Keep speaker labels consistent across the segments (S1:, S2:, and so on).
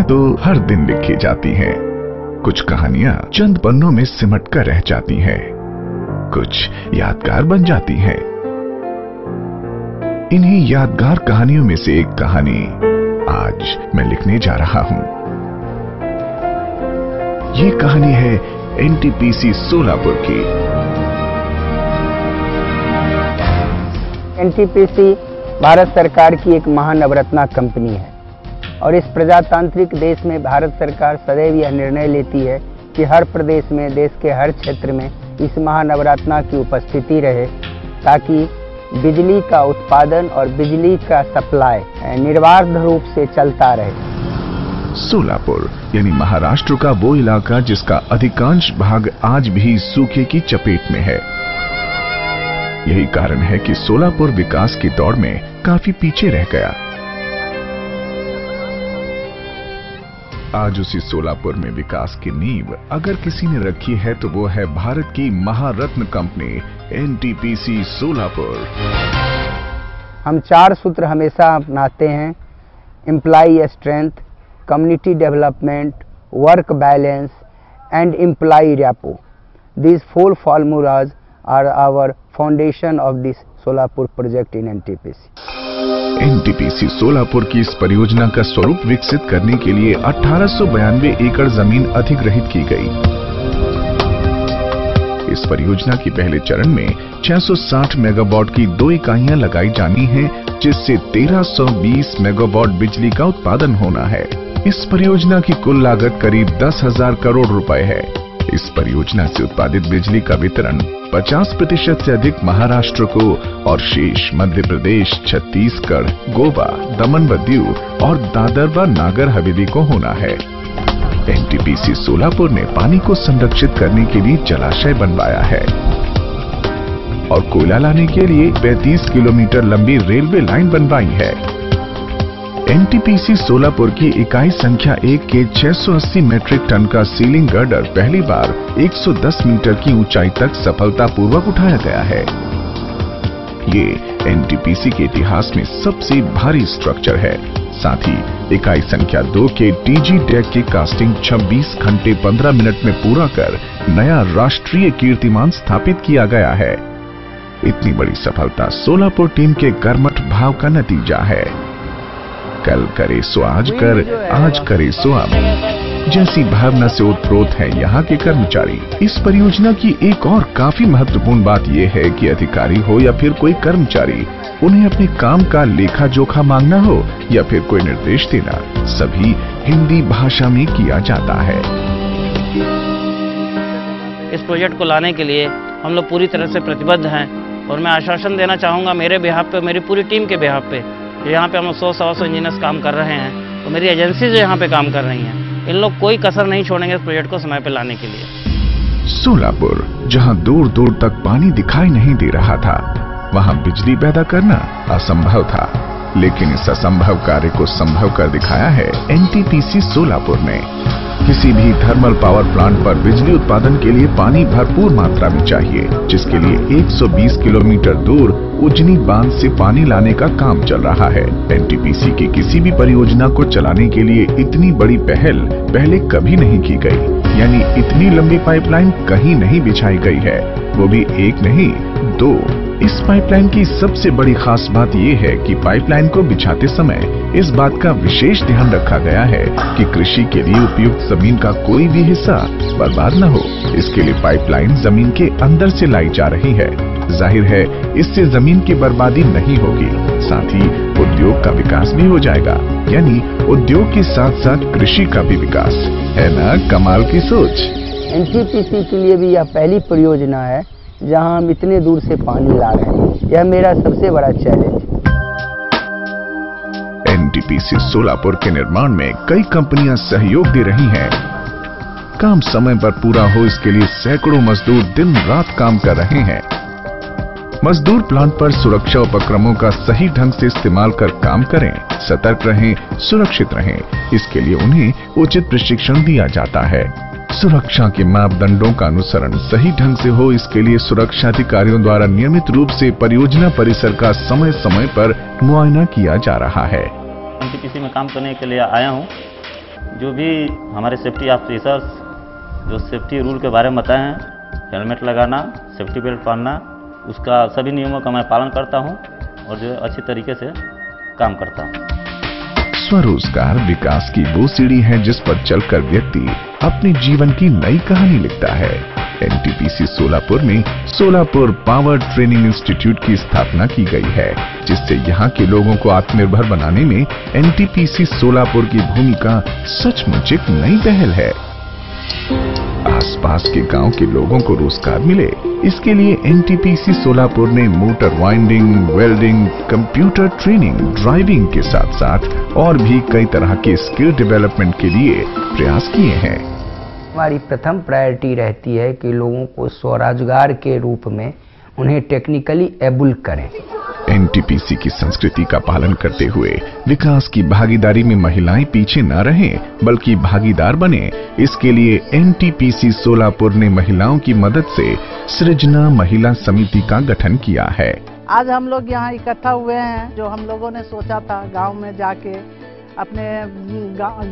S1: तो हर दिन लिखी जाती हैं। कुछ कहानियां चंद पन्नों में सिमट कर रह जाती हैं, कुछ यादगार बन जाती हैं। इन्हीं यादगार कहानियों में से एक कहानी आज मैं लिखने जा रहा हूं। ये कहानी है एनटीपीसी सोलापुर की।
S2: एनटीपीसी भारत सरकार की एक महानवरत्ना कंपनी है और इस प्रजातांत्रिक देश में भारत सरकार सदैव यह निर्णय लेती है कि हर प्रदेश में, देश के हर क्षेत्र में इस महानवरत्ना की उपस्थिति रहे, ताकि बिजली का उत्पादन और बिजली का सप्लाई निर्बाध रूप से चलता रहे।
S1: सोलापुर यानी महाराष्ट्र का वो इलाका जिसका अधिकांश भाग आज भी सूखे की चपेट में है। यही कारण है कि सोलापुर विकास की दौड़ में काफी पीछे रह गया। आज उसी सोलापुर में विकास की नींव अगर किसी ने रखी है तो वो है भारत की महारत्न कंपनी एनटीपीसी सोलापुर।
S2: हम 4 सूत्र हमेशा अपनाते हैं: employ strength, community development, work balance and employ rapport. These 4 formulas are our foundation of this Solapur project in NTPC.
S1: NTPC Solapur की इस परियोजना का स्वरूप विकसित करने के लिए 1892 एकड़ जमीन अधिग्रहित की गई। इस परियोजना की पहले चरण में 660 मेगावाट की 2 इकाइयां लगाई जानी हैं, जिससे 1320 मेगावाट बिजली का उत्पादन होना है। इस परियोजना की कुल लागत करीब 10,000 करोड़ रुपए है। इस परियोजना से उत्पादित बिजली का वितरण 50% से अधिक महाराष्ट्र को और शेष मध्य प्रदेश, छत्तीसगढ़, गोवा, दमन व दीव और दादर व नागर हवेली को होना है। एनटीपीसी सोलापुर ने पानी को संरक्षित करने के लिए जलाशय बनवाया है और कोयला लाने के लिए 35 किलोमीटर लंबी रेलवे लाइन बनवाई है। एनटीपीसी सोलापुर की इकाई संख्या 1 के 680 मीट्रिक टन का सीलिंग गर्डर पहली बार 110 मीटर की ऊंचाई तक सफलतापूर्वक उठाया गया है। ये एनटीपीसी के इतिहास में सबसे भारी स्ट्रक्चर है। साथ ही इकाई संख्या 2 के टीजी डेक की कास्टिंग 26 घंटे 15 मिनट में पूरा कर नया राष्ट्रीय कीर्तिमान स्थापित किया गया है। इतनी बड़ी सफलता सोलापुर टीम के कर्मठ भाव का नतीजा है। कल करे सो आज कर, आज करे सो अब जैसी भावना से ओतप्रोत है यहाँ के कर्मचारी। इस परियोजना की एक और काफी महत्वपूर्ण बात यह है कि अधिकारी हो या फिर कोई कर्मचारी, उन्हें अपने काम का लेखा जोखा मांगना हो या फिर कोई निर्देश देना, सभी हिंदी भाषा में किया जाता है।
S3: इस प्रोजेक्ट को लाने के लिए हम लोग पूरी तरह से प्रतिबद्ध हैं और मैं आश्वासन देना चाहूँगा मेरे बिहाफ पे, मेरी पूरी टीम के बिहाफ पे, यहाँ पे हम 100-125 इंजीनियर्स काम कर रहे हैं और मेरी एजेंसी जो यहाँ पे काम कर रही हैं, इन लोग कोई कसर नहीं छोड़ेंगे इस प्रोजेक्ट को समय पे लाने के लिए।
S1: सोलापुर जहाँ दूर दूर तक पानी दिखाई नहीं दे रहा था, वहाँ बिजली पैदा करना असंभव था, लेकिन इस असंभव कार्य को संभव कर दिखाया है एनटीपीसी सोलापुर ने। किसी भी थर्मल पावर प्लांट पर बिजली उत्पादन के लिए पानी भरपूर मात्रा में चाहिए, जिसके लिए 120 किलोमीटर दूर उजनी बांध से पानी लाने का काम चल रहा है। एनटीपीसी की किसी भी परियोजना को चलाने के लिए इतनी बड़ी पहल पहले कभी नहीं की गई, यानी इतनी लंबी पाइपलाइन कहीं नहीं बिछाई गई है, वो भी एक नहीं 2। इस पाइपलाइन की सबसे बड़ी खास बात यह है कि पाइपलाइन को बिछाते समय इस बात का विशेष ध्यान रखा गया है कि कृषि के लिए उपयुक्त जमीन का कोई भी हिस्सा बर्बाद न हो। इसके लिए पाइपलाइन जमीन के अंदर से लाई जा रही है। जाहिर है इससे जमीन की बर्बादी नहीं होगी, साथ ही उद्योग का विकास भी हो जाएगा, यानी उद्योग के साथ साथ कृषि का भी विकास। है ना कमाल की सोच।
S2: एनटीपीसी के लिए भी यह पहली परियोजना है जहां हम इतने दूर से पानी ला रहे हैं। यह मेरा सबसे बड़ा चैलेंज है।
S1: एनटीपीसी सोलापुर के निर्माण में कई कंपनियां सहयोग दे रही हैं। काम समय पर पूरा हो इसके लिए सैकड़ों मजदूर दिन रात काम कर रहे हैं। मजदूर प्लांट पर सुरक्षा उपक्रमों का सही ढंग से इस्तेमाल कर काम करें, सतर्क रहें, सुरक्षित रहें। इसके लिए उन्हें उचित प्रशिक्षण दिया जाता है। सुरक्षा के मापदंडों का अनुसरण सही ढंग से हो, इसके लिए सुरक्षा अधिकारियों द्वारा नियमित रूप से परियोजना परिसर का समय समय पर मुआयना किया जा रहा है।
S4: एनटीपीसी में काम करने के लिए आया हूँ जो भी हमारे सेफ्टी ऑफिसर्स जो सेफ्टी रूल के बारे में बताए हैं, हेलमेट लगाना, सेफ्टी बेल्ट पहनना, उसका सभी नियमों का मैं पालन करता हूं और जो अच्छी तरीके से काम करता हूं।
S1: स्वरोजगार विकास की वो सीढ़ी है जिस पर चलकर व्यक्ति अपने जीवन की नई कहानी लिखता है। एनटीपीसी सोलापुर में सोलापुर पावर ट्रेनिंग इंस्टीट्यूट की स्थापना की गई है, जिससे यहाँ के लोगों को आत्मनिर्भर बनाने में एनटीपीसी सोलापुर की भूमिका सचमुच एक नई पहल है। आसपास के गांव के लोगों को रोजगार मिले, इसके लिए एनटीपीसी सोलापुर ने motor winding, welding, computer training, driving के साथ साथ और भी कई तरह के स्किल डेवलपमेंट के लिए प्रयास किए हैं।
S2: हमारी प्रथम प्रायोरिटी रहती है कि लोगों को स्वरोजगार के रूप में उन्हें टेक्निकली एबल करें।
S1: एनटीपीसी की संस्कृति का पालन करते हुए विकास की भागीदारी में महिलाएं पीछे न रहें, बल्कि भागीदार बने, इसके लिए एनटीपीसी सोलापुर ने महिलाओं की मदद से सृजना महिला समिति का गठन किया है।
S5: आज हम लोग यहाँ इकट्ठा हुए हैं, जो हम लोगों ने सोचा था गांव में जाके अपने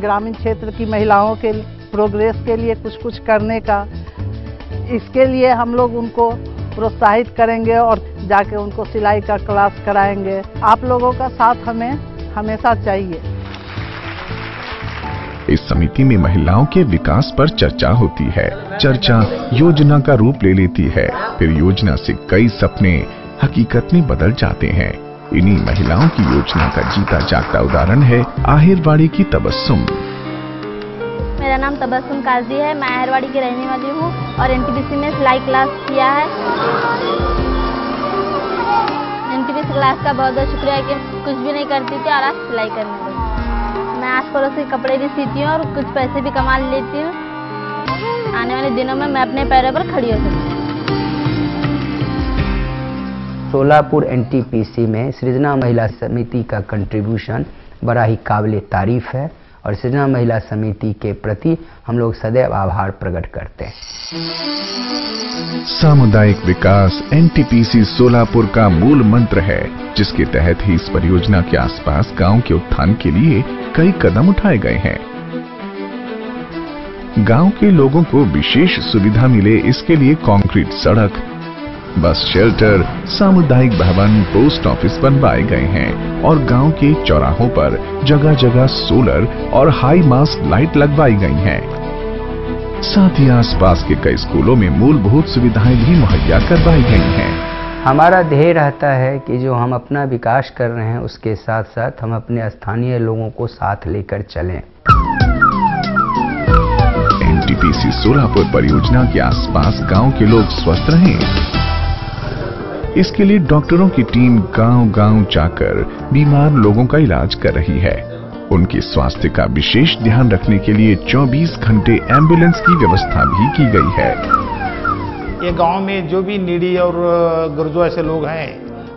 S5: ग्रामीण क्षेत्र की महिलाओं के प्रोग्रेस के लिए कुछ करने का। इसके लिए हम लोग उनको प्रोत्साहित करेंगे और जाके उनको सिलाई का क्लास कराएंगे। आप लोगों का साथ हमें हमेशा चाहिए।
S1: इस समिति में महिलाओं के विकास पर चर्चा होती है। चर्चा योजना का रूप ले लेती है, फिर योजना से कई सपने हकीकत में बदल जाते हैं। इन्हीं महिलाओं की योजना का जीता जागता उदाहरण है आहेरवाड़ी की तबस्सुम।
S6: मेरा नाम तबस्सुम काजी है, मैं आहेरवाड़ी की रहने वाली हूँ और एनटीपीसी में सिलाई क्लास किया है। एनटीपीसी क्लास का बहुत बहुत शुक्रिया कि कुछ भी नहीं करती थी और आज सिलाई करने लगी। मैं आस पड़ोस के कपड़े भी सीती हूँ और कुछ पैसे भी कमा लेती हूँ। आने वाले दिनों में मैं अपने पैरों पर खड़ी हो सकती हूँ।
S2: सोलापुर एनटीपीसी में सृजना महिला समिति का कंट्रीब्यूशन बड़ा ही काबिल तारीफ है और सृजना महिला समिति के प्रति हम लोग सदैव आभार प्रकट करते हैं।
S1: सामुदायिक विकास एनटीपीसी सोलापुर का मूल मंत्र है, जिसके तहत ही इस परियोजना के आसपास गांव के उत्थान के लिए कई कदम उठाए गए हैं। गांव के लोगों को विशेष सुविधा मिले, इसके लिए कंक्रीट सड़क, बस शेल्टर, सामुदायिक भवन, पोस्ट ऑफिस बनवाए गए हैं और गांव के चौराहों पर जगह जगह सोलर और हाई मास्ट लाइट लगवाई गई हैं। साथ ही आसपास के कई स्कूलों में मूलभूत सुविधाएं भी मुहैया करवाई गई हैं।
S2: हमारा ध्येय रहता है कि जो हम अपना विकास कर रहे हैं उसके साथ साथ हम अपने स्थानीय लोगों को साथ लेकर चलें।
S1: एनटीपीसी सोलापुर परियोजना के आसपास गांव के लोग स्वस्थ रहें, इसके लिए डॉक्टरों की टीम गांव-गांव जाकर बीमार लोगों का इलाज कर रही है। उनके स्वास्थ्य का विशेष ध्यान रखने के लिए 24 घंटे एम्बुलेंस की व्यवस्था भी की गई है।
S7: ये गांव में जो भी नीडी और गुर्जो ऐसे लोग हैं,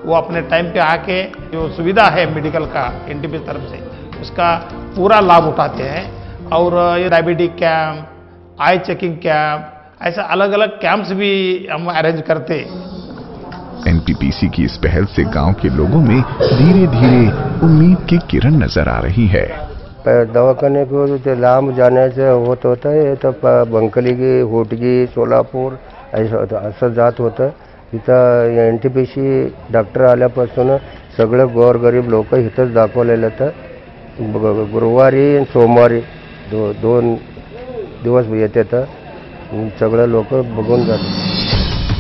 S7: वो अपने टाइम पे आके जो सुविधा है मेडिकल का एनटीपीसी तरफ से, उसका पूरा लाभ उठाते हैं। और ये डायबिटिक कैंप, आई चेकिंग कैंप, ऐसे अलग अलग कैंप्स भी हम अरेंज करते।
S1: एनटीपीसी की इस पहल से गांव के लोगों में धीरे धीरे उम्मीद की किरण नजर आ रही है।
S8: दवाखाने को लांब जाने से होता है, तो बंकली की, होटगी, सोलापूर असं जात होतं। इथं एनटीपीसी डॉक्टर आल्यापासून सगळे गोरगरीब लोक इथंच दाखवलेलं तर गुरुवारी आणि सोमवारी दोन दिवस येतात, सगळे लोक बघून जातात।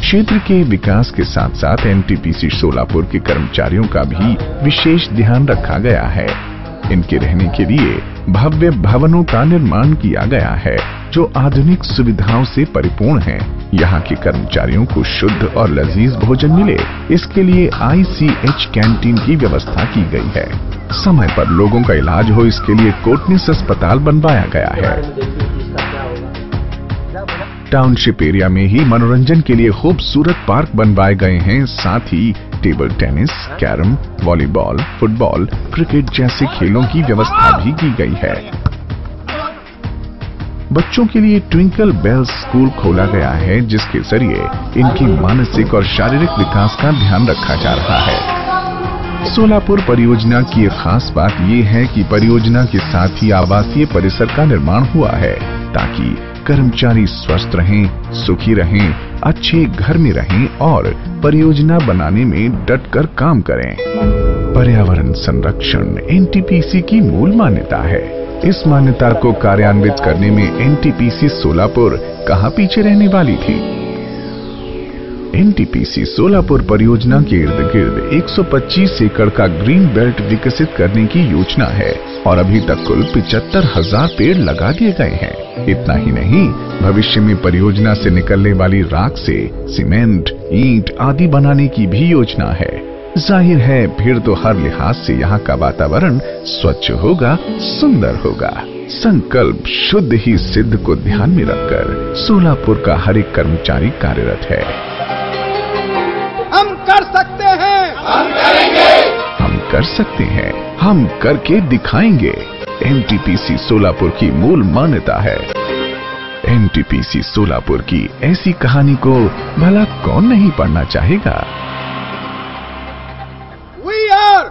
S1: क्षेत्र के विकास के साथ साथ एनटीपीसी सोलापुर के कर्मचारियों का भी विशेष ध्यान रखा गया है। इनके रहने के लिए भव्य भवनों का निर्माण किया गया है, जो आधुनिक सुविधाओं से परिपूर्ण हैं। यहाँ के कर्मचारियों को शुद्ध और लजीज भोजन मिले, इसके लिए ICH कैंटीन की व्यवस्था की गई है। समय पर लोगों का इलाज हो, इसके लिए कोटनिस अस्पताल बनवाया गया है। टाउनशिप एरिया में ही मनोरंजन के लिए खूबसूरत पार्क बनवाए गए हैं। साथ ही table tennis, carrom, volleyball, football, cricket जैसे खेलों की व्यवस्था भी की गई है। बच्चों के लिए ट्विंकल बेल्स स्कूल खोला गया है, जिसके जरिए इनके मानसिक और शारीरिक विकास का ध्यान रखा जा रहा है। सोलापुर परियोजना की एक खास बात ये है कि परियोजना के साथ ही आवासीय परिसर का निर्माण हुआ है ताकि कर्मचारी स्वस्थ रहें, सुखी रहें, अच्छे घर में रहें और परियोजना बनाने में डटकर काम करें। पर्यावरण संरक्षण एनटीपीसी की मूल मान्यता है। इस मान्यता को कार्यान्वित करने में एनटीपीसी सोलापुर कहाँ पीछे रहने वाली थी। एनटीपीसी सोलापुर परियोजना के इर्द गिर्द 125 एकड़ का ग्रीन बेल्ट विकसित करने की योजना है और अभी तक कुल 75,000 पेड़ लगा दिए गए हैं। इतना ही नहीं, भविष्य में परियोजना से निकलने वाली राख से सीमेंट, ईंट आदि बनाने की भी योजना है। जाहिर है फिर तो हर लिहाज से यहाँ का वातावरण स्वच्छ होगा, सुंदर होगा। संकल्प शुद्ध ही सिद्ध को ध्यान में रखकर सोलापुर का हर एक कर्मचारी कार्यरत है।
S9: हम कर सकते हैं, हम करेंगे,
S1: हम कर सकते हैं, हम करके दिखाएंगे। एनटीपीसी सोलापुर की मूल मान्यता है। एनटीपीसी सोलापुर की ऐसी कहानी को भला कौन नहीं पढ़ना चाहेगा।
S9: We are